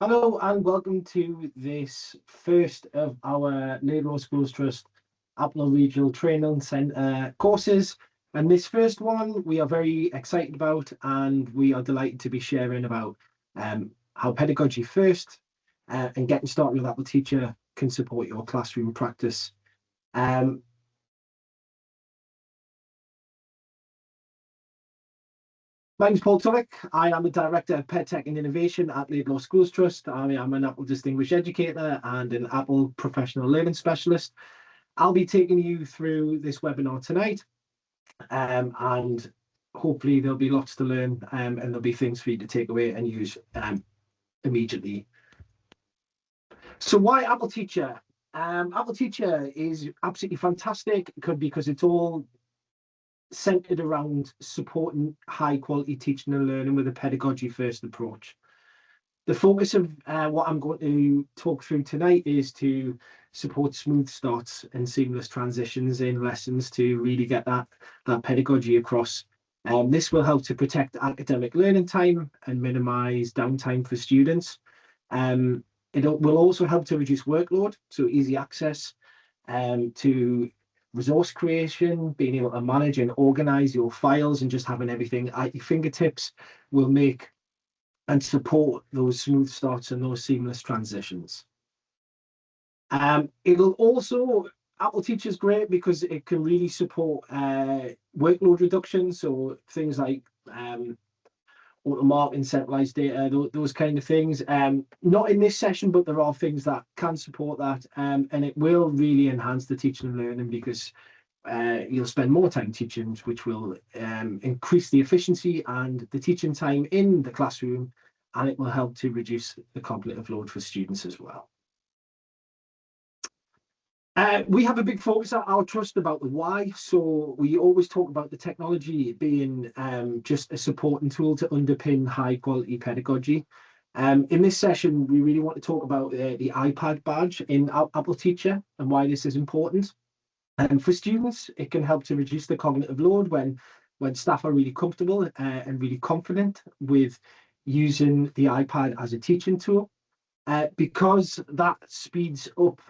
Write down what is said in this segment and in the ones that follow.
Hello and welcome to this first of our Laidlaw Schools Trust Apple Regional Training Centre courses. And this first one we are very excited about, and we are delighted to be sharing about how Pedagogy First and getting started with Apple Teacher can support your classroom practice. My name's Paul Tulloch. I am the Director of PedTech and Innovation at Laidlaw Schools Trust. I am an Apple Distinguished Educator and an Apple Professional Learning Specialist. I'll be taking you through this webinar tonight, and hopefully there'll be lots to learn, and there'll be things for you to take away and use immediately. So why Apple Teacher? Apple Teacher is absolutely fantastic because it's all centered around supporting high quality teaching and learning with a pedagogy first approach. The focus of what I'm going to talk through tonight is to support smooth starts and seamless transitions in lessons to really get that pedagogy across. This will help to protect academic learning time and minimize downtime for students. It will also help to reduce workload, so easy access to resource creation, being able to manage and organize your files and just having everything at your fingertips will make and support those smooth starts and those seamless transitions. It'll also, Apple Teacher is great because it can really support workload reduction. So things like auto-marking, centralized data, those kind of things. Not in this session, but there are things that can support that. And it will really enhance the teaching and learning because you'll spend more time teaching, which will increase the efficiency and the teaching time in the classroom, and it will help to reduce the cognitive load for students as well. We have a big focus at our trust about the why. So we always talk about the technology being just a supporting tool to underpin high quality pedagogy. In this session, we really want to talk about the iPad badge in Apple Teacher and why this is important. And for students, it can help to reduce the cognitive load when staff are really comfortable and really confident with using the iPad as a teaching tool, because that speeds up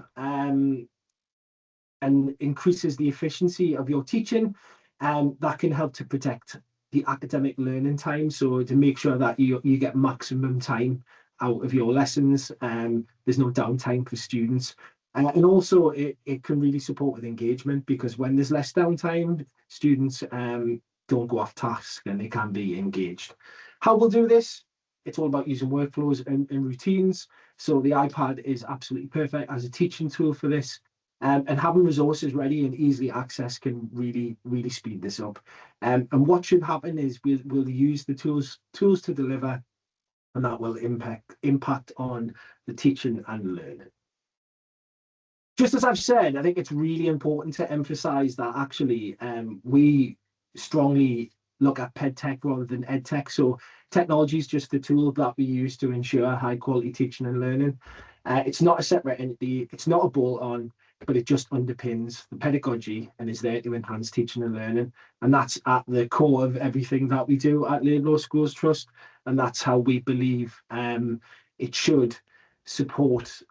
and increases the efficiency of your teaching. That can help to protect the academic learning time, so to make sure that you get maximum time out of your lessons. There's no downtime for students. And also it can really support with engagement, because when there's less downtime, students don't go off task and they can be engaged. How we'll do this? It's all about using workflows and routines. So the iPad is absolutely perfect as a teaching tool for this. And having resources ready and easily accessed can really, really speed this up. And what should happen is we'll use the tools to deliver, and that will impact on the teaching and learning. Just as I've said, I think it's really important to emphasize that actually we strongly look at PedTech rather than EdTech. So technology is just the tool that we use to ensure high quality teaching and learning. It's not a separate entity, it's not a bolt-on, but it just underpins the pedagogy and is there to enhance teaching and learning. And that's at the core of everything that we do at Laidlaw Schools Trust. And that's how we believe it should support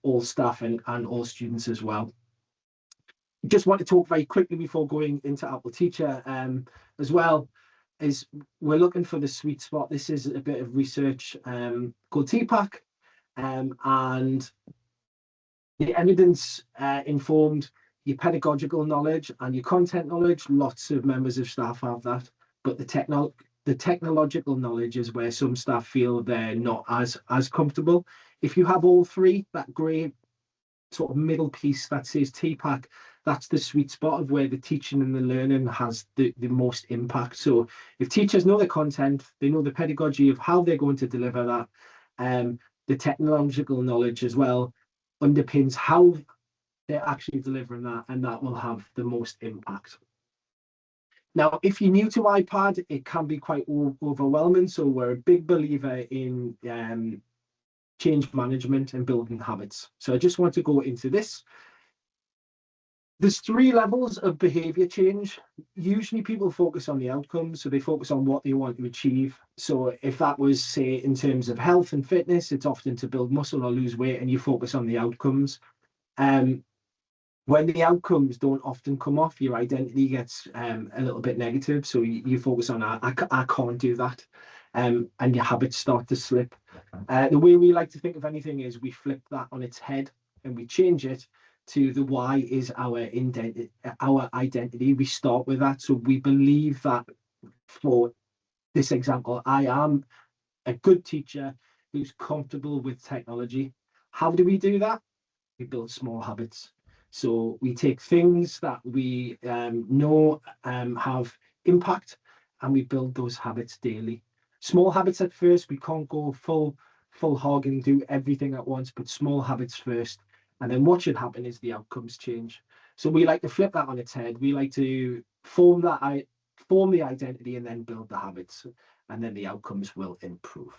all staff and all students as well. Just want to talk very quickly before going into Apple Teacher as well, is we're looking for the sweet spot. This is a bit of research called TPAC, and the evidence informed your pedagogical knowledge and your content knowledge. Lots of members of staff have that, but the technological knowledge is where some staff feel they're not as comfortable. If you have all three, that grey sort of middle piece that says TPAC, that's the sweet spot of where the teaching and the learning has the most impact. So if teachers know the content, they know the pedagogy of how they're going to deliver that, the technological knowledge as well underpins how they're actually delivering that, and that will have the most impact. Now, if you're new to iPad, it can be quite overwhelming. So we're a big believer in change management and building habits. So I just want to go into this. There's three levels of behavior change. Usually people focus on the outcomes, so they focus on what they want to achieve. So if that was, say, in terms of health and fitness, it's often to build muscle or lose weight, and you focus on the outcomes. When the outcomes don't often come off, your identity gets a little bit negative. So you focus on, I can't do that. And your habits start to slip. The way we like to think of anything is we flip that on its head and we change it to the why is our identity. We start with that. So we believe that, for this example, I am a good teacher who's comfortable with technology. How do we do that? We build small habits. So we take things that we know have impact, and we build those habits daily. Small habits at first. We can't go full hog and do everything at once, but small habits first. And then what should happen is the outcomes change. So we like to flip that on its head. We like to form the identity and then build the habits, and then the outcomes will improve.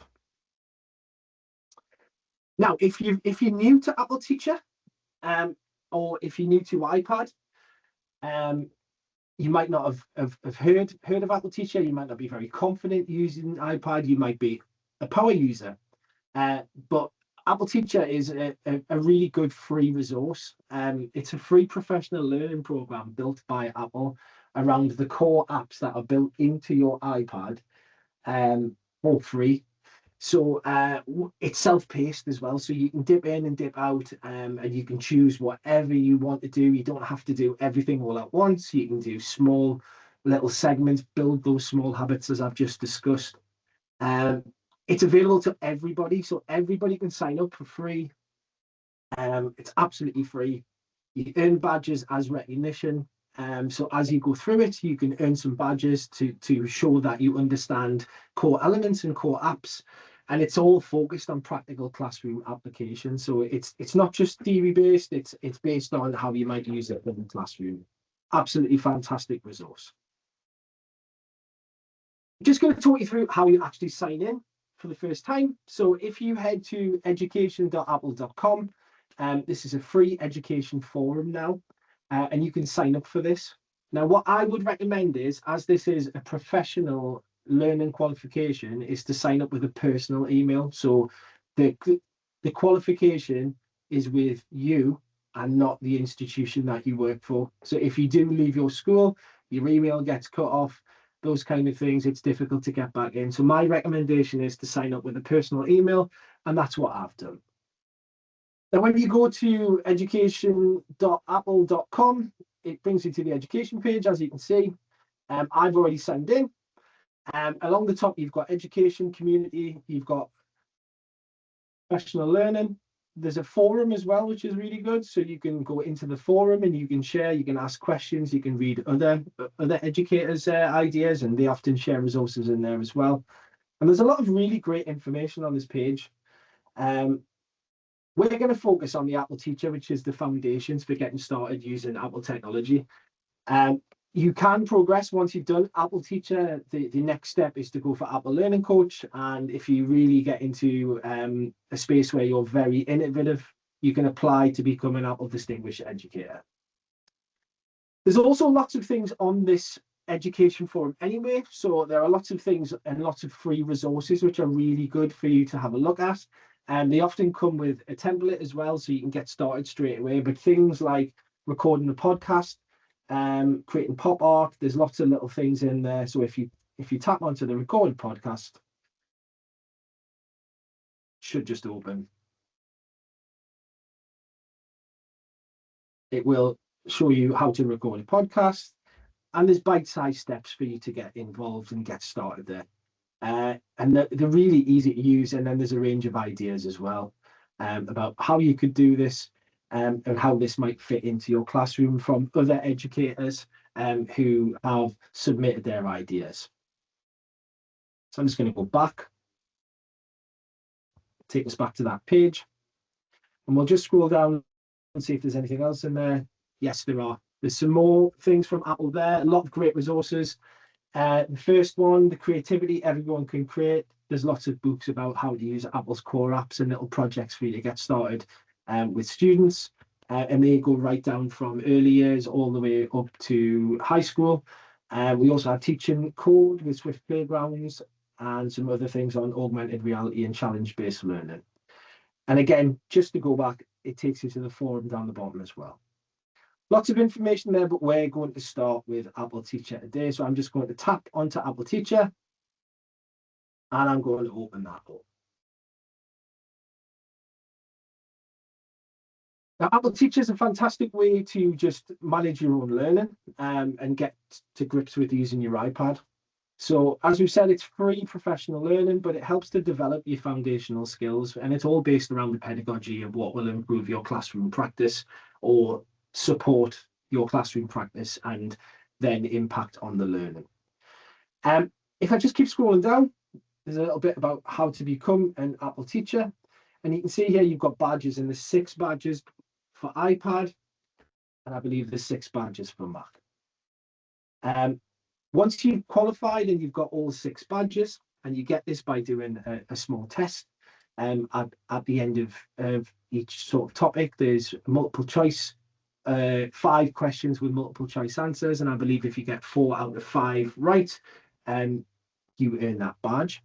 Now, if you're new to Apple Teacher, or if you're new to iPad, you might not have heard of Apple Teacher. You might not be very confident using iPad. You might be a power user, but Apple Teacher is a really good free resource. It's a free professional learning program built by Apple around the core apps that are built into your iPad, for free. So it's self-paced as well, so you can dip in and dip out, and you can choose whatever you want to do. You don't have to do everything all at once. You can do small little segments, build those small habits as I've just discussed. It's available to everybody, so everybody can sign up for free. It's absolutely free. You earn badges as recognition. So as you go through it, you can earn some badges to show that you understand core elements and core apps. And it's all focused on practical classroom application. So it's not just theory based, it's based on how you might use it in the classroom. Absolutely fantastic resource. I'm just going to talk you through how you actually sign in for the first time. So if you head to education.apple.com, this is a free education forum now, and you can sign up for this. Now, what I would recommend is, as this is a professional learning qualification, is to sign up with a personal email. So the qualification is with you and not the institution that you work for. So if you do leave your school, your email gets cut off, those kind of things, it's difficult to get back in. So my recommendation is to sign up with a personal email, and that's what I've done. Now, when you go to education.apple.com, it brings you to the education page, as you can see. I've already signed in. Along the top, you've got education, community, you've got professional learning. There's a forum as well, which is really good. So you can go into the forum and you can share, you can ask questions, you can read other educators' ideas, and they often share resources in there as well. And there's a lot of really great information on this page. We're going to focus on the Apple Teacher, which is the foundations for getting started using Apple technology. You can progress once you've done Apple Teacher. The next step is to go for Apple Learning Coach. And if you really get into a space where you're very innovative, you can apply to become an Apple Distinguished Educator. There's also lots of things on this education forum anyway. So there are lots of things and lots of free resources, which are really good for you to have a look at. And they often come with a template as well, so you can get started straight away. But things like recording a podcast, creating pop art, there's lots of little things in there. So if you tap onto the recorded podcast, it should just open. It will show you how to record a podcast, and there's bite-sized steps for you to get involved and get started there. And they're really easy to use, and then there's a range of ideas as well about how you could do this, and how this might fit into your classroom from other educators who have submitted their ideas. So I'm just going to go back, take us back to that page, and we'll just scroll down and see if there's anything else in there. Yes, there are. There's some more things from Apple there, a lot of great resources. The first one, the creativity everyone can create. There's lots of books about how to use Apple's core apps and little projects for you to get started with students. and they go right down from early years all the way up to high school. We also have teaching code with Swift Playgrounds and some other things on augmented reality and challenge-based learning. And again, just to go back, it takes you to the forum down the bottom as well. Lots of information there, but we're going to start with Apple Teacher today. So I'm just going to tap onto Apple Teacher, and I'm going to open that up. Now, Apple Teacher is a fantastic way to just manage your own learning and get to grips with using your iPad. So as we've said, it's free professional learning, but it helps to develop your foundational skills. And it's all based around the pedagogy of what will improve your classroom practice or support your classroom practice and then impact on the learning. If I just keep scrolling down, there's a little bit about how to become an Apple Teacher. And you can see here you've got badges, and there's 6 badges for iPad, and I believe there's 6 badges for Mac. Once you've qualified and you've got all 6 badges, and you get this by doing a small test, at the end of each sort of topic, there's multiple choice, 5 questions with multiple choice answers, and I believe if you get 4 out of 5 right, you earn that badge.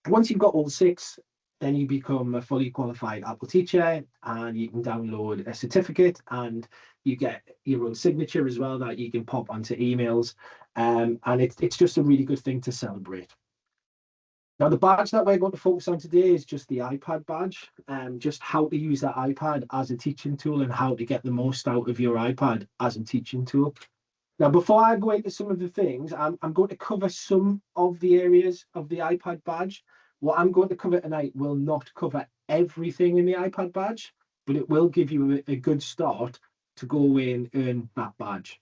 Once you've got all 6, then you become a fully qualified Apple Teacher, and you can download a certificate, and you get your own signature as well that you can pop onto emails, and it's just a really good thing to celebrate. Now, the badge that we're going to focus on today is just the iPad badge, just how to use that iPad as a teaching tool and how to get the most out of your iPad as a teaching tool. Now, before I go into some of the things, I'm going to cover some of the areas of the iPad badge. What I'm going to cover tonight will not cover everything in the iPad badge, but it will give you a good start to go away and earn that badge.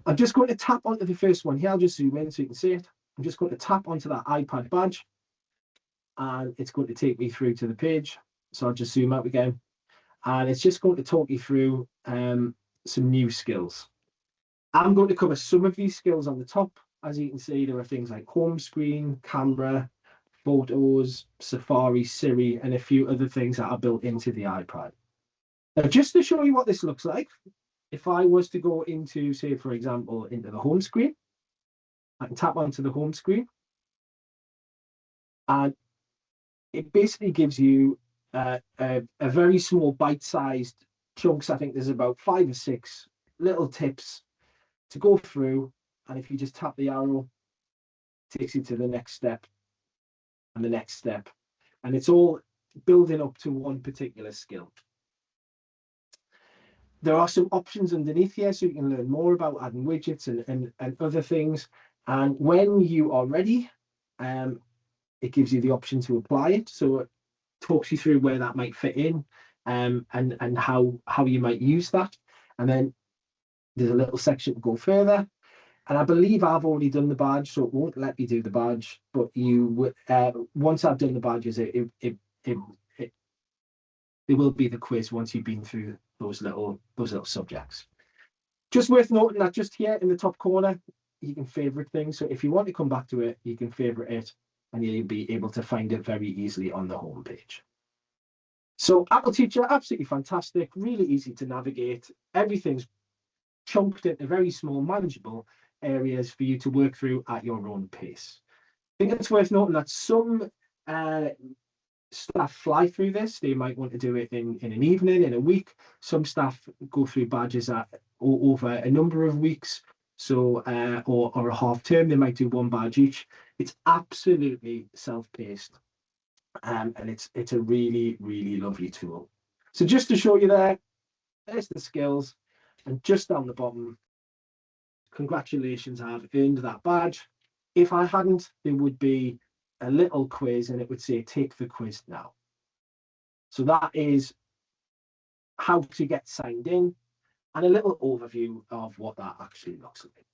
I'm just going to tap onto the first one here. I'll just zoom in so you can see it. I'm just going to tap onto that iPad badge, and it's going to take me through to the page. So I'll just zoom out again, and it's just going to talk you through some new skills. I'm going to cover some of these skills on the top. As you can see, there are things like home screen, camera, photos, Safari, Siri, and a few other things that are built into the iPad. Now, just to show you what this looks like, if I was to go into, say, for example, into the home screen, I can tap onto the home screen, and it basically gives you a very small bite-sized chunks. I think there's about 5 or 6 little tips to go through, and if you just tap the arrow, it takes you to the next step and the next step, and it's all building up to one particular skill. There are some options underneath here so you can learn more about adding widgets and other things, and when you are ready, it gives you the option to apply it, so it talks you through where that might fit in, and how you might use that. And then there's a little section to go further, and I believe I've already done the badge, so it won't let me do the badge, but you once I've done the badges, there will be the quiz once you've been through those little subjects. Just worth noting that just here in the top corner, you can favorite things. So if you want to come back to it, you can favorite it, and you'll be able to find it very easily on the home page. So Apple Teacher, absolutely fantastic, really easy to navigate. Everything's chunked into very small, manageable areas for you to work through at your own pace. I think it's worth noting that some staff fly through this. They might want to do it in an evening, in a week. Some staff go through badges over a number of weeks, so or a half term. They might do 1 badge each. It's absolutely self-paced, and it's a really, really lovely tool. So just to show you there's the skills, and just down the bottom, congratulations, I've earned that badge. If I hadn't, there would be a little quiz, and it would say take the quiz now. So that is how to get signed in, and a little overview of what that actually looks like.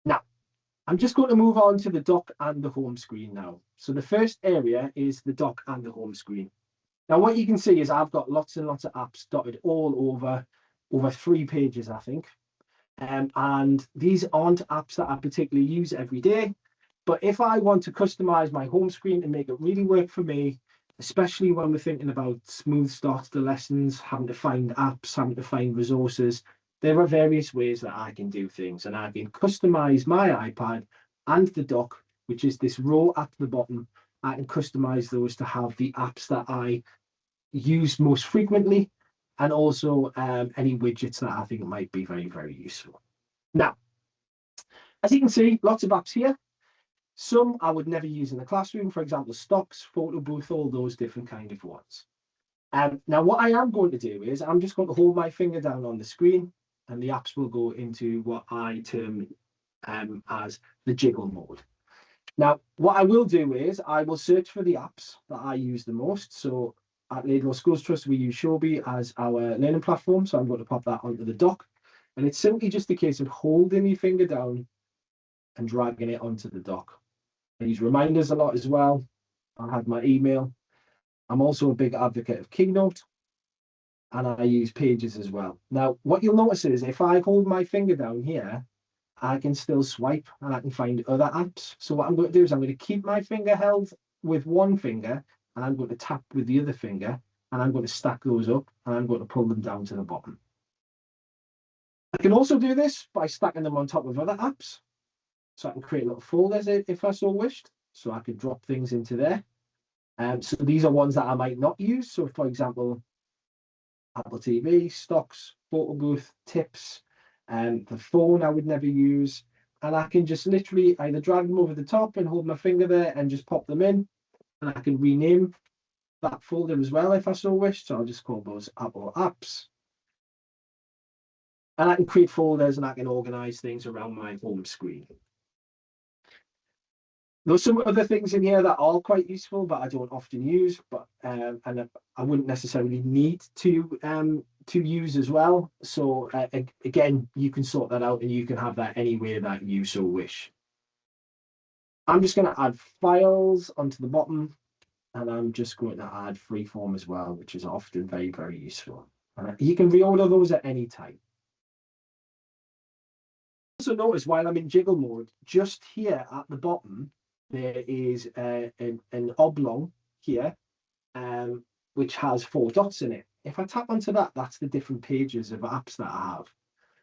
Now, I'm just going to move on to the dock and the home screen now. So the first area is the dock and the home screen. Now, what you can see is I've got lots and lots of apps dotted all over 3 pages, I think. And these aren't apps that I particularly use every day. But if I want to customize my home screen and make it really work for me, especially when we're thinking about smooth starts to lessons, having to find apps, having to find resources. There are various ways that I can do things, and I can customize my iPad and the dock, which is this row at the bottom. I can customize those to have the apps that I use most frequently, and also any widgets that I think might be very, very useful. Now, as you can see, lots of apps here. Some I would never use in the classroom, for example, stocks, photo booth, all those different kind of ones. Now, what I am going to do is I'm just going to hold my finger down on the screen, and the apps will go into what I term as the jiggle mode. Now, what I will do is I will search for the apps that I use the most. So at Laidlaw Schools Trust, we use Showbie as our learning platform. So I'm going to pop that onto the dock. And it's simply just a case of holding your finger down and dragging it onto the dock. I use reminders a lot as well. I have my email. I'm also a big advocate of Keynote, and I use Pages as well. Now, what you'll notice is if I hold my finger down here, I can still swipe and I can find other apps. So what I'm going to do is I'm going to keep my finger held with one finger, and I'm going to tap with the other finger, and I'm going to stack those up, and I'm going to pull them down to the bottom. I can also do this by stacking them on top of other apps. So I can create little folders if I so wished. So I could drop things into there. So these are ones that I might not use. So for example, Apple TV, stocks, photo booth, tips, and the phone I would never use. And I can just literally either drag them over the top and hold my finger there and just pop them in. And I can rename that folder as well if I so wish. So I'll just call those Apple apps. And I can create folders and I can organize things around my home screen. There's some other things in here that are quite useful, but I don't often use, but and I wouldn't necessarily need to use as well. So again, you can sort that out and you can have that any way that you so wish. I'm just going to add files onto the bottom, and I'm just going to add freeform as well, which is often very, very useful. You can reorder those at any time. Also notice while I'm in jiggle mode, just here at the bottom, there is an oblong here, which has 4 dots in it. If I tap onto that, that's the different pages of apps that I have.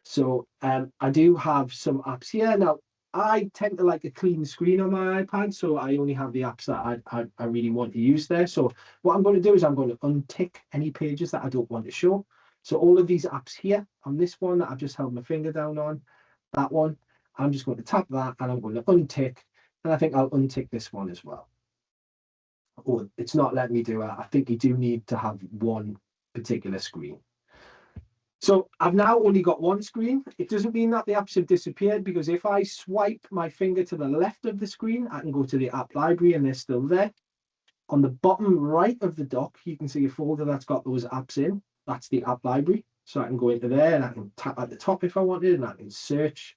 So I do have some apps here. Now, I tend to like a clean screen on my iPad, so I only have the apps that I really want to use there. So what I'm going to do is I'm going to untick any pages that I don't want to show. So all of these apps here on this one that I've just held my finger down on, that one, I'm just going to tap that and I'm going to untick. And I think I'll untick this one as well. Oh, it's not letting me do it. I think you do need to have one particular screen. So I've now only got one screen. It doesn't mean that the apps have disappeared, because if I swipe my finger to the left of the screen, I can go to the app library and they're still there. On the bottom right of the dock, you can see a folder that's got those apps in. That's the app library. So I can go into there and I can tap at the top if I wanted, and I can search.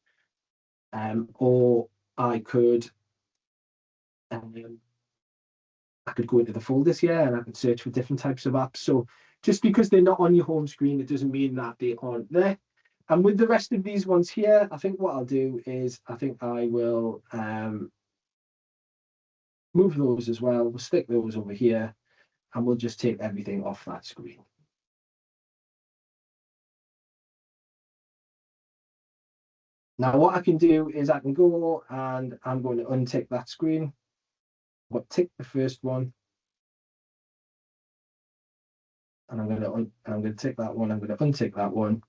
Or I could go into the folders here and I can search for different types of apps. So just because they're not on your home screen, it doesn't mean that they aren't there. And with the rest of these ones here, I think what I'll do is I think I will move those as well. We'll stick those over here and we'll just take everything off that screen. Now what I can do is I can go and I'm going to untick that screen. I'll tick the first one. And I'm going to tick that one. I'm going to untick that one.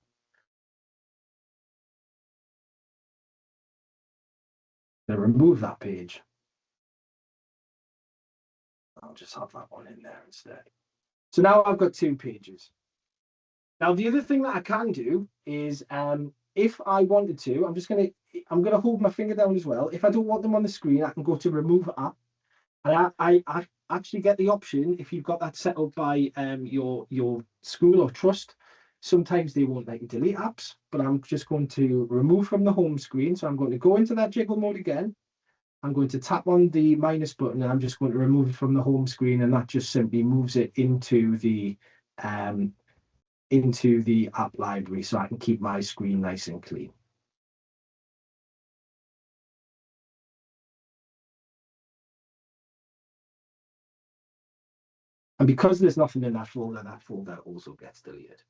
I'm going to remove that page. I'll just have that one in there instead. So now I've got 2 pages. Now the other thing that I can do is, if I wanted to, I'm gonna hold my finger down as well. If I don't want them on the screen, I can go to remove app, and I actually get the option, if you've got that set up by your school or trust. Sometimes they won't let you delete apps, but I'm just going to remove from the home screen. So I'm going to go into that jiggle mode again. I'm going to tap on the minus button and I'm just going to remove it from the home screen, and that just simply moves it into the app library so I can keep my screen nice and clean. And because there's nothing in that folder also gets deleted.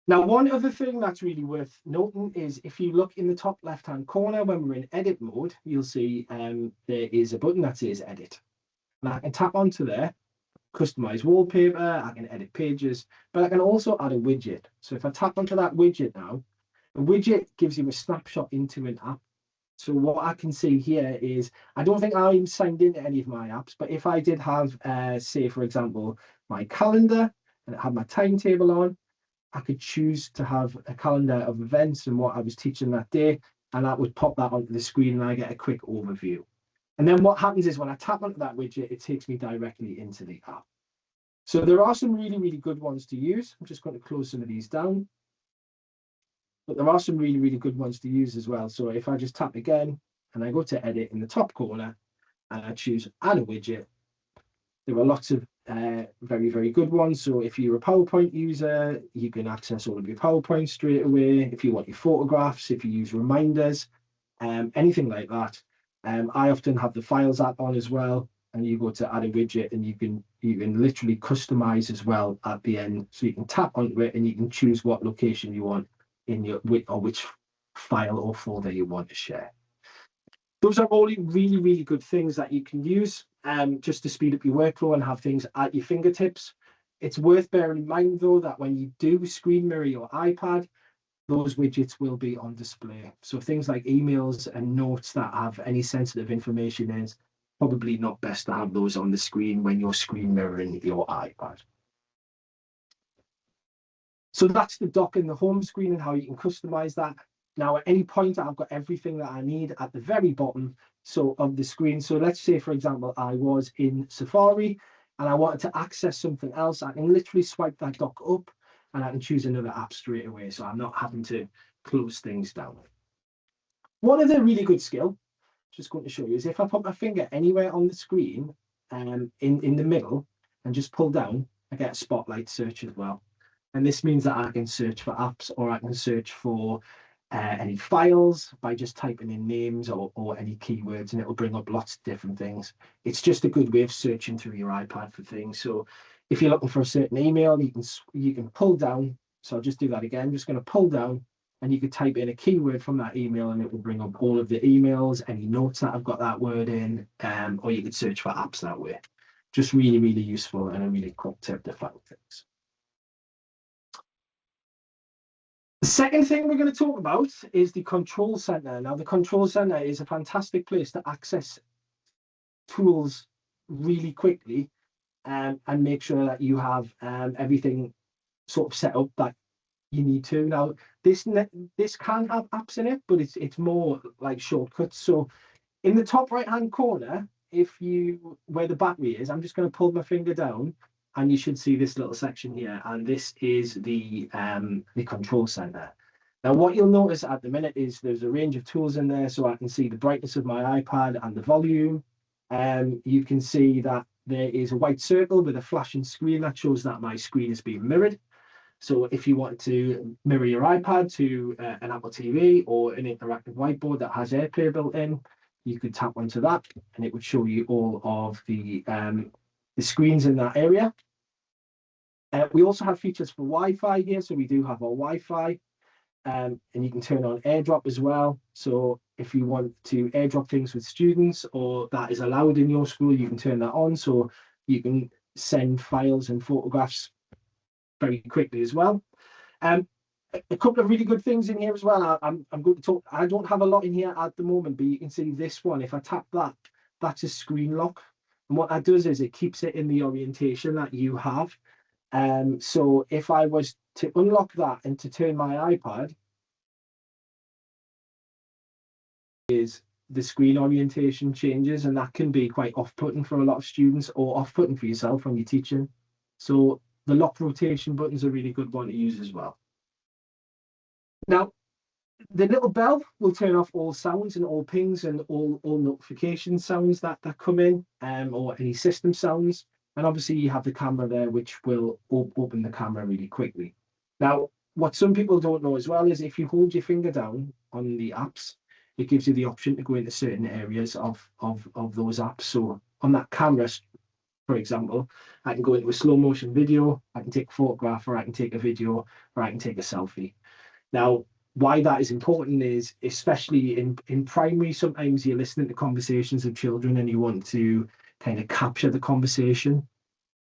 Now, one other thing that's really worth noting is if you look in the top left-hand corner, when we're in edit mode, you'll see there is a button that says edit. And I can tap onto there, customize wallpaper, I can edit pages, but I can also add a widget. So if I tap onto that widget now, the widget gives you a snapshot into an app. So what I can see here is, I don't think I'm signed into any of my apps, but if I did have, say, for example, my calendar and it had my timetable on, I could choose to have a calendar of events and what I was teaching that day, and that would pop that onto the screen and I get a quick overview. And then what happens is when I tap onto that widget, it takes me directly into the app. So there are some really, really good ones to use. I'm just going to close some of these down. But there are some really, really good ones to use as well. So if I just tap again and I go to edit in the top corner and I choose add a widget, there are lots of very, very good ones. So if you're a PowerPoint user, you can access all of your PowerPoint straight away. If you want your photographs, if you use reminders, anything like that. I often have the Files app on as well, and you go to add a widget and you can literally customize as well at the end. So you can tap onto it and you can choose what location you want in your which file or folder you want to share. Those are all really, really good things that you can use just to speed up your workflow and have things at your fingertips. It's worth bearing in mind, though, that when you do screen mirror your iPad, those widgets will be on display. So things like emails and notes that have any sensitive information in, it's probably not best to have those on the screen when you're screen mirroring your iPad. So that's the dock in the home screen and how you can customize that. Now, at any point, I've got everything that I need at the very bottom of the screen. So let's say, for example, I was in Safari and I wanted to access something else. I can literally swipe that dock up and I can choose another app straight away. So I'm not having to close things down. One other really good skill, just going to show you, is if I put my finger anywhere on the screen in the middle and just pull down, I get a spotlight search as well. And this means that I can search for apps or I can search for any files by just typing in names or any keywords, and it'll bring up lots of different things. It's just a good way of searching through your iPad for things. So if you're looking for a certain email, you can pull down. So I'll just do that again. I'm just going to pull down and you could type in a keyword from that email and it will bring up all of the emails, any notes that I've got that word in, or you could search for apps that way. Just really, really useful and a really quick tip to find things. The second thing we're going to talk about is the control center. Now, the control center is a fantastic place to access tools really quickly and make sure that you have everything sort of set up that you need to. Now, this can have apps in it, but it's more like shortcuts. So in the top right-hand corner, where the battery is, I'm just going to pull my finger down and you should see this little section here, and this is the control center. Now, what you'll notice at the minute is there's a range of tools in there, so I can see the brightness of my iPad and the volume. You can see that there is a white circle with a flashing screen that shows that my screen is being mirrored. So if you want to mirror your iPad to an Apple TV or an interactive whiteboard that has AirPlay built in, you could tap onto that and it would show you all of the screens in that area. We also have features for Wi-Fi here, so we do have our Wi-Fi, and you can turn on AirDrop as well. So if you want to AirDrop things with students or that is allowed in your school, you can turn that on so you can send files and photographs very quickly as well. A couple of really good things in here as well. I'm going to talk. I don't have a lot in here at the moment, but you can see this one. If I tap that, that's a screen lock. And what that does is it keeps it in the orientation that you have. So if I was to unlock that and to turn my iPad, the screen orientation changes, and that can be quite off-putting for a lot of students or off-putting for yourself when you're teaching. So the lock rotation button is a really good one to use as well. Now, the little bell will turn off all sounds and all pings and all notification sounds that come in, or any system sounds. And obviously you have the camera there, which will open the camera really quickly. Now, what some people don't know as well is if you hold your finger down on the apps, it gives you the option to go into certain areas of those apps. So on that camera For example, I can go into a slow motion video, I can take a photograph, or I can take a video, or I can take a selfie. Now, why that is important is, especially in primary, sometimes you're listening to conversations of children and you want to kind of capture the conversation.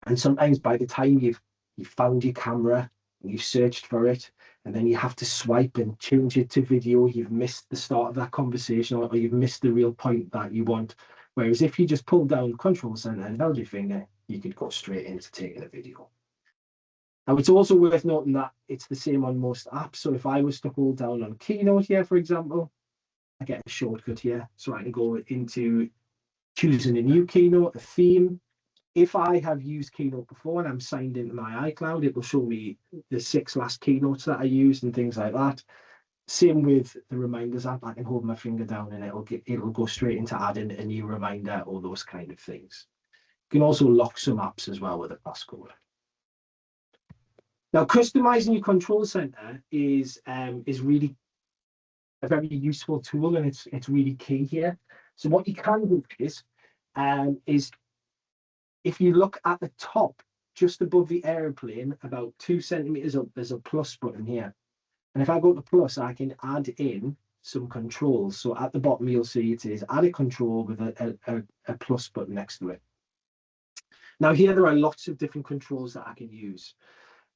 And sometimes by the time you've found your camera and you've searched for it, and then you have to swipe and change it to video, you've missed the start of that conversation, or you've missed the real point that you want. Whereas if you just pull down the control center and held your finger, you could go straight into taking a video. Now, it's also worth noting that it's the same on most apps. So if I was to hold down on Keynote here, for example, I get a shortcut here. So I can go into choosing a new Keynote, a theme. If I have used Keynote before and I'm signed into my iCloud, it will show me the 6 last Keynotes that I used and things like that. Same with the Reminders app. I can hold my finger down and it'll go straight into adding a new reminder, or those kind of things. You can also lock some apps as well with a passcode. Now, customizing your control center is really a very useful tool, and it's really key here. So what you can do is if you look at the top, just above the airplane, about 2 centimeters up, there's a plus button here. And if I go to plus, I can add in some controls. So at the bottom, you'll see it is add a control with a plus button next to it. Now here, there are lots of different controls that I can use.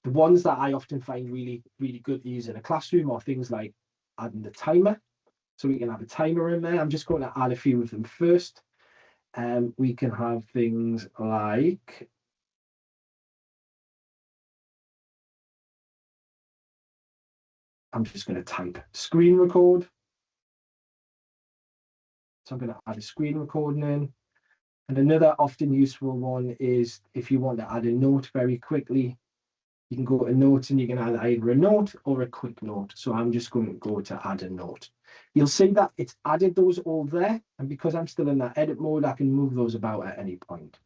The ones that I often find really, really good to use in a classroom are things like adding the timer. So we can have a timer in there. I'm just going to add a few of them first. We can have things like I'm just going to type screen record. So I'm going to add a screen recording in. And another often useful one is if you want to add a note very quickly, you can go to notes and you can add either a note or a quick note. So I'm just going to go to add a note. You'll see that it's added those all there. And because I'm still in that edit mode, I can move those about at any point.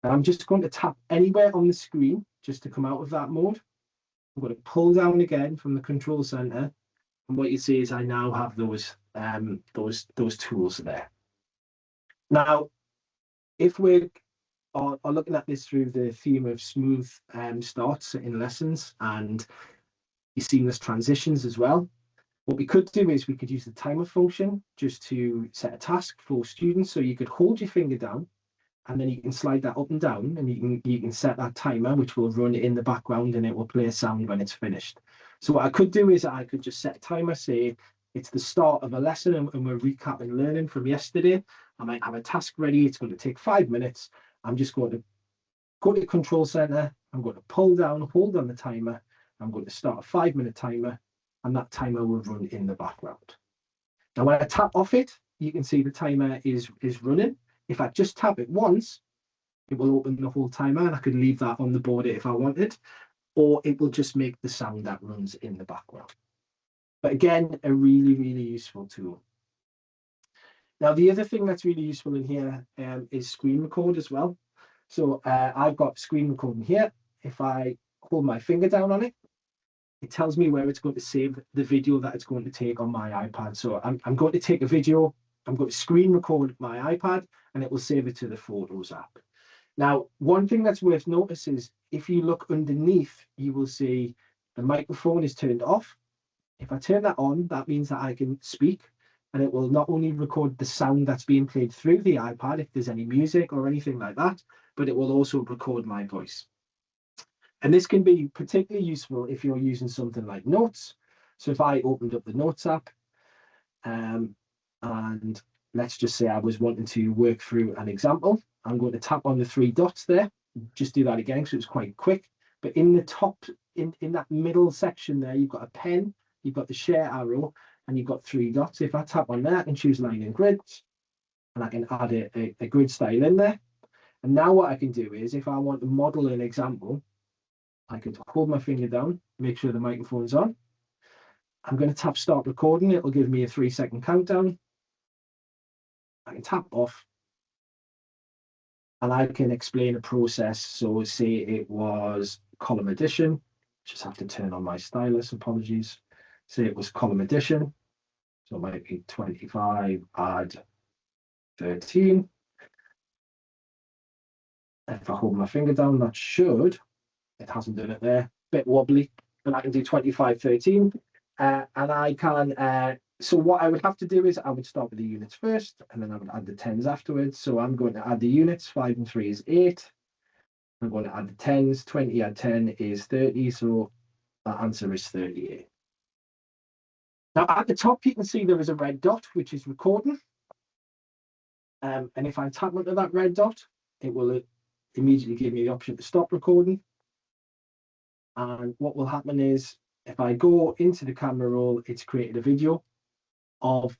And I'm just going to tap anywhere on the screen just to come out of that mode. I'm going to pull down again from the control center. And what you see is I now have those tools there. Now, if we are looking at this through the theme of smooth starts in lessons and seamless transitions as well, what we could do is we could use the timer function just to set a task for students. So you could hold your finger down and then you can slide that up and down, and you can set that timer, which will run in the background and it will play a sound when it's finished. So what I could do is I could just set a timer, say it's the start of a lesson and we're recapping learning from yesterday. I might have a task ready. It's going to take 5 minutes. I'm just going to go to the control center. I'm going to pull down, hold on the timer. I'm going to start a 5-minute timer, and that timer will run in the background. Now, when I tap off it, you can see the timer is running. If I just tap it once, it will open the whole timer, and I could leave that on the board if I wanted, or it will just make the sound that runs in the background. But again, a really, really useful tool. Now, the other thing that's really useful in here is screen record as well. So I've got screen recording here. If I hold my finger down on it, it tells me where it's going to save the video that it's going to take on my iPad. So I'm going to take a video, I'm going to screen record my iPad, and it will save it to the Photos app. Now, one thing that's worth noticing is if you look underneath, you will see the microphone is turned off. If I turn that on, that means that I can speak, and it will not only record the sound that's being played through the iPad, if there's any music or anything like that, but it will also record my voice. And this can be particularly useful if you're using something like Notes. So if I opened up the Notes app, and let's just say I was wanting to work through an example, I'm going to tap on the 3 dots there. Just do that again, so it's quite quick. But in the top, in that middle section there, you've got a pen, you've got the share arrow, and you've got 3 dots. If I tap on that, I can choose line and grid, and I can add a grid style in there. And now what I can do is, if I want to model an example, I could hold my finger down, make sure the microphone's on. I'm going to tap start recording. It will give me a 3-second countdown. I can tap off, and I can explain a process. So say it was column addition. Just have to turn on my stylus, apologies. Say it was column addition. So it might be 25, add 13. if I hold my finger down, that should, it hasn't done it there, bit wobbly, but I can do 2513. And I can, so what I would have to do is I would start with the units first, and then I would add the tens afterwards. So I'm going to add the units, 5 and 3 is 8. I'm going to add the tens, 20 add 10 is 30, so that answer is 38. Now at the top, you can see there is a red dot, which is recording. And if I tap onto that red dot, it will immediately give me the option to stop recording. And what will happen is, if I go into the camera roll, it's created a video of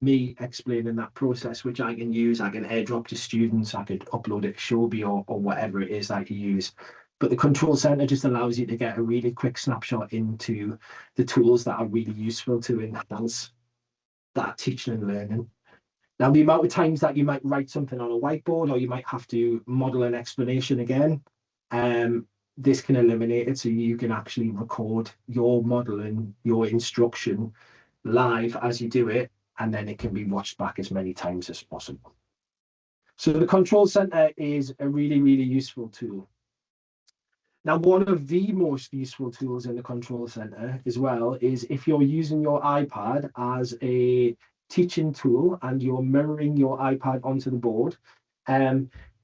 me explaining that process, which I can use. I can airdrop to students, I could upload it to Showbie or whatever it is that you use. But the control center just allows you to get a really quick snapshot into the tools that are really useful to enhance that teaching and learning. Now, the amount of times that you might write something on a whiteboard, or you might have to model an explanation again, this can eliminate it, so you can actually record your modeling, your instruction live as you do it, and then it can be watched back as many times as possible. So the control center is a really, really useful tool. Now, one of the most useful tools in the control center as well is if you're using your iPad as a teaching tool and you're mirroring your iPad onto the board,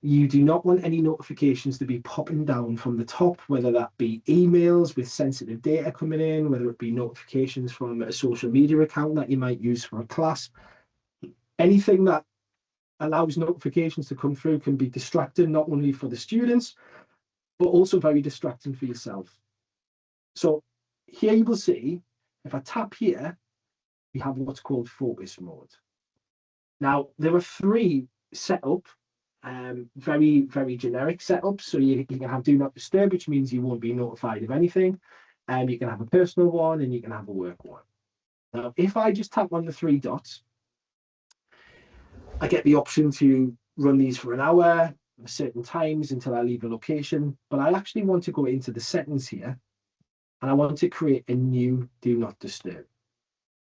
you do not want any notifications to be popping down from the top, whether that be emails with sensitive data coming in, whether it be notifications from a social media account that you might use for a class. Anything that allows notifications to come through can be distracting, not only for the students, but also very distracting for yourself. So here you will see, if I tap here, we have what's called focus mode. Now, there are 3 set up, very, very generic setups. So you can have do not disturb, which means you won't be notified of anything. You can have a personal one and you can have a work one. Now, if I just tap on the 3 dots, I get the option to run these for an hour, certain times until I leave a location. But I actually want to go into the settings here, and I want to create a new do not disturb,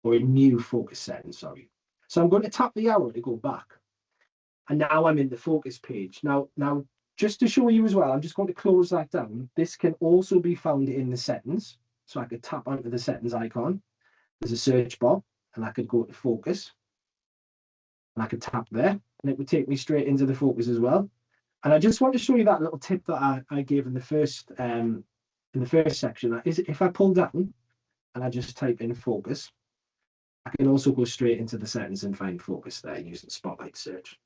or a new focus setting, sorry. So I'm going to tap the arrow to go back. And now I'm in the focus page. Now, just to show you as well, I'm just going to close that down. This can also be found in the settings. So I could tap onto the settings icon. There's a search bar, and I could go to focus. And I could tap there, and it would take me straight into the focus as well. And I just want to show you that little tip that I gave in the first section. That is, if I pull down and I just type in focus, I can also go straight into the settings and find focus there using Spotlight Search.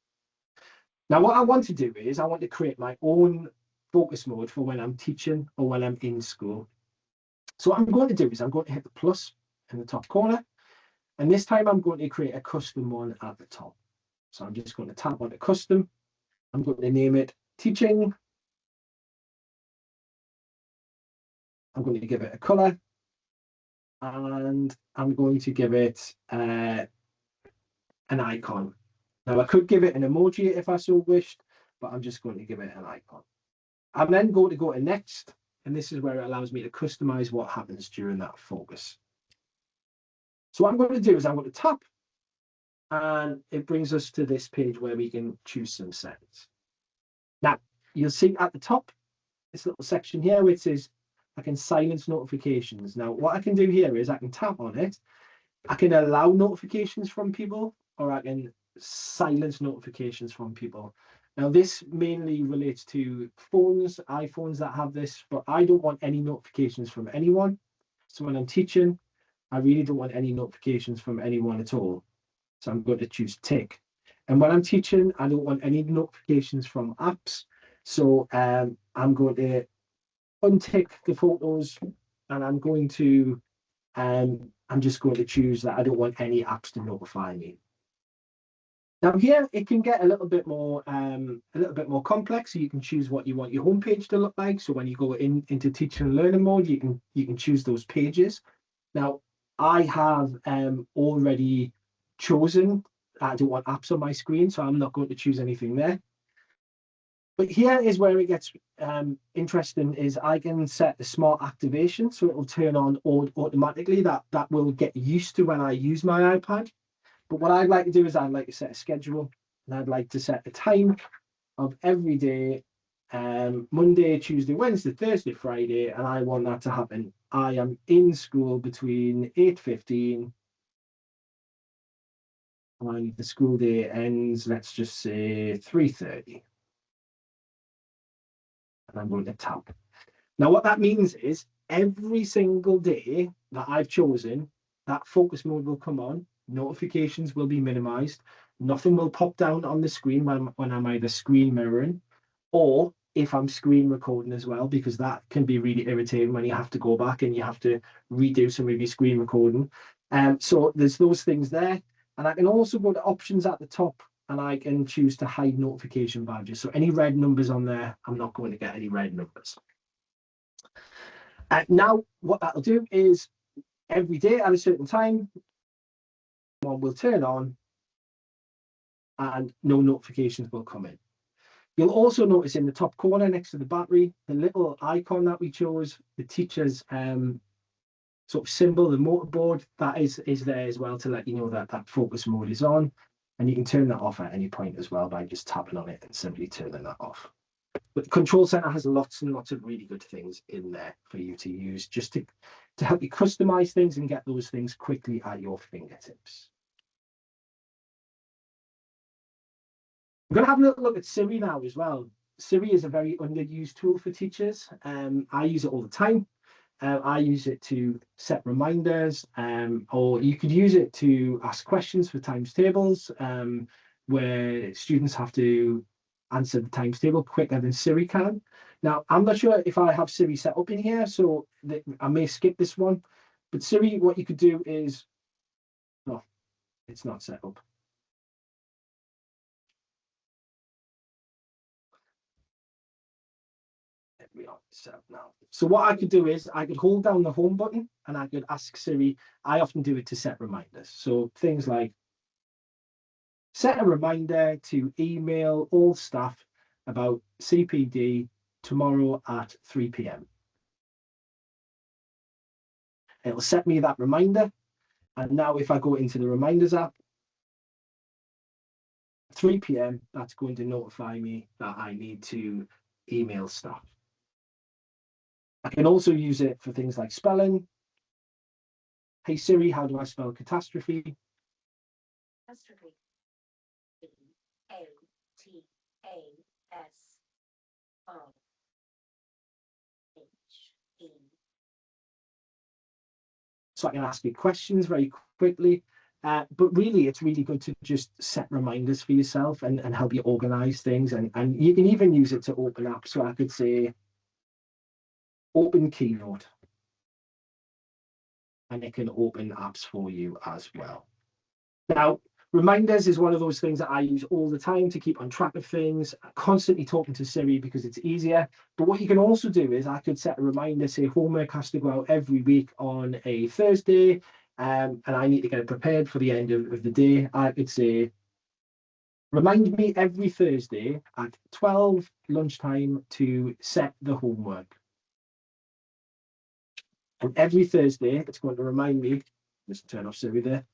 Now, what I want to do is I want to create my own focus mode for when I'm teaching or when I'm in school. So what I'm going to do is I'm going to hit the plus in the top corner. And this time I'm going to create a custom one at the top. So I'm just going to tap on the custom. I'm going to name it teaching. I'm going to give it a color. And I'm going to give it an icon. Now, I could give it an emoji if I so wished, but I'm just going to give it an icon. I'm then going to go to next, and this is where it allows me to customize what happens during that focus. So what I'm going to do is I'm going to tap, and it brings us to this page where we can choose some settings. Now, you'll see at the top, this little section here, which says I can silence notifications. Now, what I can do here is I can tap on it. I can allow notifications from people, or I can silence notifications from people. Now, this mainly relates to phones, iPhones that have this, but I don't want any notifications from anyone. So when I'm teaching, I really don't want any notifications from anyone at all. So I'm going to choose tick. And when I'm teaching, I don't want any notifications from apps. So I'm going to untick the photos, and I'm going to, I'm just going to choose that I don't want any apps to notify me. Now here it can get a little bit more complex. So you can choose what you want your homepage to look like. So when you go into teaching and learning mode, you can choose those pages. Now I have already chosen I don't want apps on my screen, so I'm not going to choose anything there. But here is where it gets interesting. Is I can set the smart activation, so it will turn on automatically. That will get used to when I use my iPad. But what I'd like to do is I'd like to set a schedule, and I'd like to set a time of every day Monday, Tuesday, Wednesday, Thursday, Friday, and I want that to happen. I am in school between 8:15 and the school day ends, let's just say 3:30. And I'm going to tap. Now, what that means is every single day that I've chosen, that focus mode will come on, notifications will be minimized, nothing will pop down on the screen when I'm either screen mirroring or if I'm screen recording as well, because that can be really irritating when you have to go back and you have to redo some of your screen recording. So there's those things there. And I can also go to options at the top and I can choose to hide notification badges. So any red numbers on there, I'm not going to get any red numbers. Now, what that'll do is every day at a certain time, one will turn on and no notifications will come in. You'll also notice in the top corner next to the battery, the little icon that we chose, the teacher's sort of symbol, the motorboard, that is there as well to let you know that that focus mode is on. And you can turn that off at any point as well by just tapping on it and simply turning that off. But the Control Center has lots and lots of really good things in there for you to use just to help you customize things and get those things quickly at your fingertips. I'm going to have a little look at Siri now as well. Siri is a very underused tool for teachers. I use it all the time. I use it to set reminders, or you could use it to ask questions for times tables, where students have to answer the times table quicker than Siri can. Now, I'm not sure if I have Siri set up in here, so I may skip this one. But Siri, what you could do is, oh, it's not set up. We are set up now. So what I could do is I could hold down the home button and I could ask Siri. I often do it to set reminders. So things like set a reminder to email all staff about CPD tomorrow at 3 p.m. It'll set me that reminder. And now if I go into the reminders app, 3 p.m, that's going to notify me that I need to email staff. I can also use it for things like spelling. Hey Siri, how do I spell catastrophe? Catastrophe. A-T-A-S-O-H-E. So I can ask you questions very quickly. But really, it's really good to just set reminders for yourself and help you organize things. And you can even use it to open apps. So I could say, open Keynote. And it can open apps for you as well. Now, reminders is one of those things that I use all the time to keep on track of things, constantly talking to Siri because it's easier. But what you can also do is I could set a reminder, say homework has to go out every week on a Thursday, and I need to get it prepared for the end of the day. I could say, remind me every Thursday at 12 lunchtime to set the homework. And every Thursday, it's going to remind me, just turn off Siri there.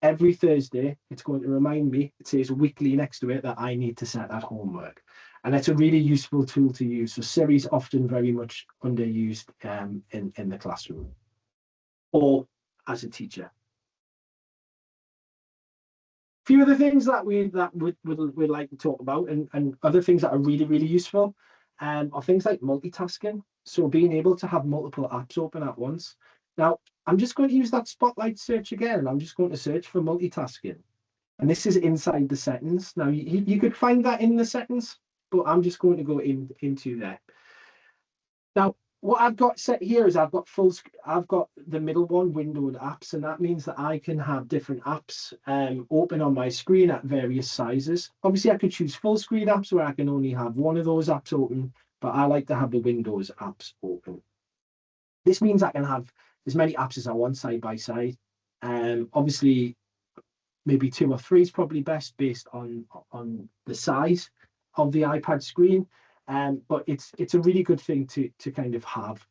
Every Thursday, it's going to remind me, it says weekly next to it, that I need to set that homework. And it's a really useful tool to use. So Siri's often very much underused in the classroom or as a teacher. A few other things that we'd like to talk about and other things that are really, really useful are things like multitasking. So being able to have multiple apps open at once. Now, I'm just going to use that spotlight search again. I'm just going to search for multitasking. And this is inside the settings. Now, you could find that in the settings, but I'm just going to go into there. Now, what I've got set here is I've got the middle one, windowed apps, and that means that I can have different apps open on my screen at various sizes. Obviously, I could choose full screen apps where I can only have one of those apps open, but I like to have the Windows apps open. This means I can have as many apps as I want side by side. Obviously, maybe 2 or 3 is probably best based on the size of the iPad screen. But it's a really good thing to kind of have.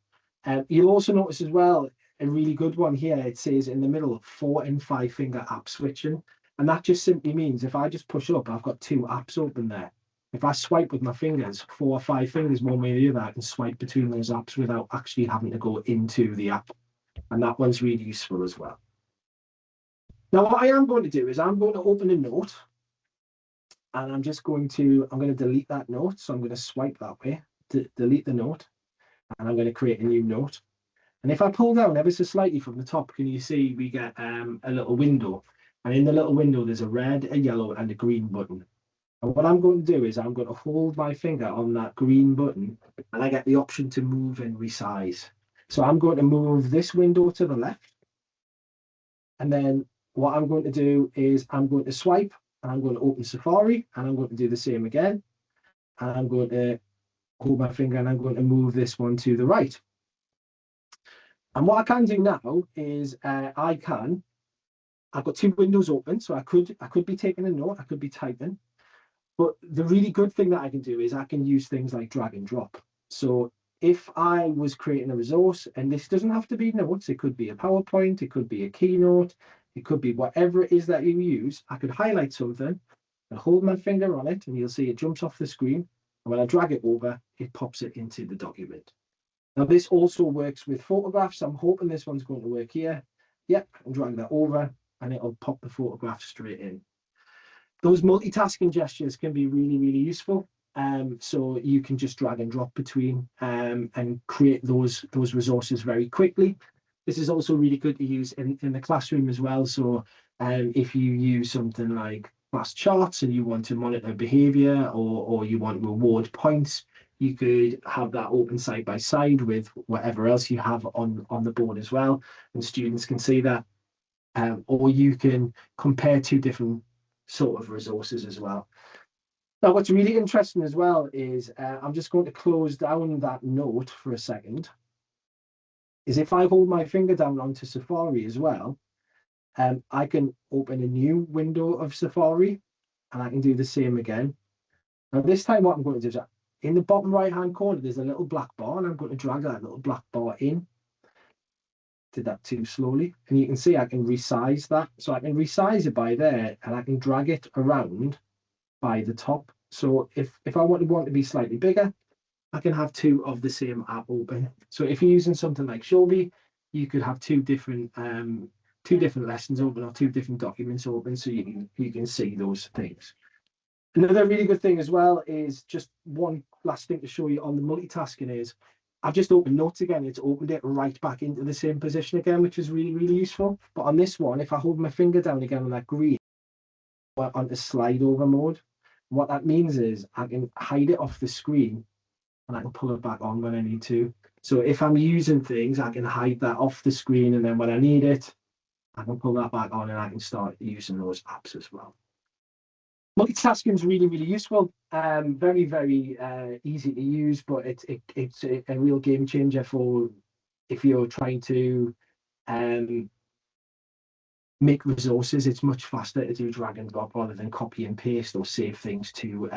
You'll also notice as well, a really good one here, it says in the middle, 4 and 5 finger app switching. And that just simply means if I just push up, I've got 2 apps open there. If I swipe with my fingers, 4 or 5 fingers, one way or the other, I can swipe between those apps without actually having to go into the app. And that one's really useful as well. Now, what I am going to do is I'm going to open a note, and I'm going to delete that note. So I'm going to swipe that way, delete the note, and I'm going to create a new note. And if I pull down ever so slightly from the top, can you see we get a little window? And in the little window, there's a red, a yellow, and a green button. And what I'm going to do is I'm going to hold my finger on that green button, and I get the option to move and resize. So I'm going to move this window to the left. And then what I'm going to do is I'm going to swipe, and I'm going to open Safari, and I'm going to do the same again. And I'm going to hold my finger, and I'm going to move this one to the right. And what I can do now is I've got 2 windows open, so I could be taking a note, I could be typing. But the really good thing that I can do is I can use things like drag and drop. So if I was creating a resource, and this doesn't have to be notes, it could be a PowerPoint, it could be a keynote, it could be whatever it is that you use, I could highlight something and hold my finger on it, and you'll see it jumps off the screen. And when I drag it over, it pops it into the document. Now, this also works with photographs. I'm hoping this one's going to work here. Yep, and drag that over, and it'll pop the photograph straight in. Those multitasking gestures can be really, really useful. So you can just drag and drop between and create those resources very quickly. This is also really good to use in the classroom as well. So if you use something like class charts and you want to monitor behavior, or you want reward points, you could have that open side by side with whatever else you have on the board as well, and students can see that. Or you can compare 2 different sort of resources as well. Now, what's really interesting as well is I'm just going to close down that note for a second. Is if I hold my finger down onto Safari as well, I can open a new window of Safari, and I can do the same again. Now, this time what I'm going to do is in the bottom right hand corner, there's a little black bar, and I'm going to drag that little black bar in. Did that too slowly, and you can see I can resize that. So I can resize it by there, and I can drag it around by the top. So if I want to be slightly bigger, I can have 2 of the same app open. So if you're using something like Shobi, you could have 2 different lessons open, or 2 different documents open, so you can see those things. Another really good thing as well is just one last thing to show you on the multitasking is I've just opened Notes again. It's opened it right back into the same position again, which is really, really useful. But on this one, if I hold my finger down again on that green, we're onto slide over mode. What that means is I can hide it off the screen, and I can pull it back on when I need to. So if I'm using things, I can hide that off the screen, and then when I need it, I can pull that back on, and I can start using those apps as well. Multitasking is really, really useful. Very, very easy to use, but it's a real game changer for if you're trying to make resources. It's much faster to do drag and drop rather than copy and paste, or save things to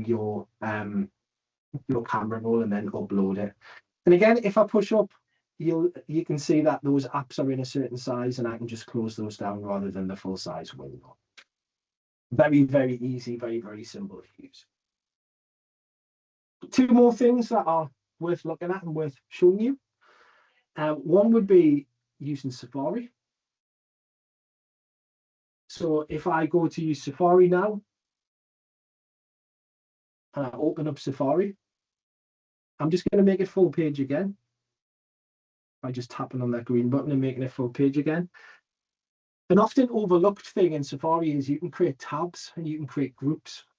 your camera roll and then upload it. And again, if I push up, you can see that those apps are in a certain size, and I can just close those down rather than the full size window. Very, very easy, very, very simple to use. 2 more things that are worth looking at and worth showing you. One would be using Safari. So if I go to use Safari now, and I open up Safari, I'm just going to make it full page again by just tapping on that green button and making it full page again. An often overlooked thing in Safari is you can create tabs and you can create groups.